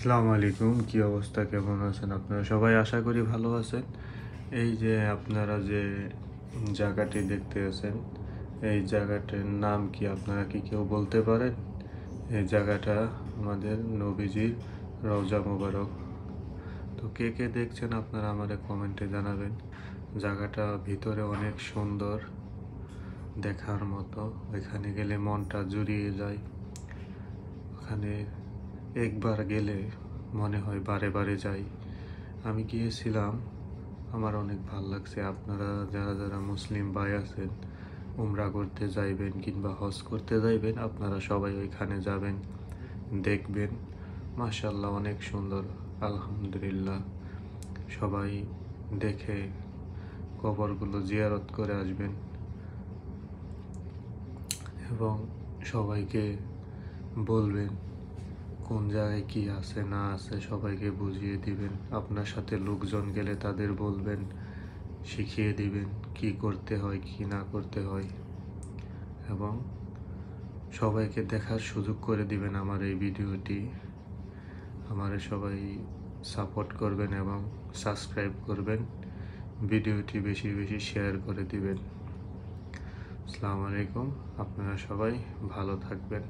আসসালামু আলাইকুম, কি অবস্থা, কেমন আছেন আপনারা সবাই? আশা করি ভালো আছেন। এই যে আপনারা যে জায়গাটি দেখতে আছেন, এই জায়গাটার নাম কি আপনারা কি কেউ বলতে পারেন? এই জায়গাটা আমাদের নবীজির রওজা মোবারক। তো কে কে দেখছেন আপনারা আমাদের কমেন্টে জানাবেন। জায়গাটা ভিতরে অনেক সুন্দর, দেখার মতো। এখানে গেলে মনটা জুড়িয়ে যায়। ওখানে একবার গেলে মনে হয় বারে বারে যাই। আমি গিয়েছিলাম, আমার অনেক ভাল লাগছে। আপনারা যারা যারা মুসলিম ভাই আছেন, উমরা করতে যাইবেন কিংবা হজ করতে যাইবেন, আপনারা সবাই ওইখানে যাবেন, দেখবেন। মাশাআল্লাহ, অনেক সুন্দর। আলহামদুলিল্লাহ, সবাই দেখে কবরগুলো জিয়ারত করে আসবেন এবং সবাইকে বলবেন কোন জায়গায় কি আছে না আছে, সবাইকে বুঝিয়ে দিবেন। আপনার সাথে লোকজন গেলে তাদের বলবেন, শিখিয়ে দিবেন কি করতে হয় কি না করতে হয়, এবং সবাইকে দেখার সুযোগ করে দিবেন আমার এই ভিডিওটি। আমারে সবাই সাপোর্ট করবেন এবং সাবস্ক্রাইব করবেন। ভিডিওটি বেশি বেশি শেয়ার করে দিবেন। আসসালামু আলাইকুম, আপনারা সবাই ভালো থাকবেন।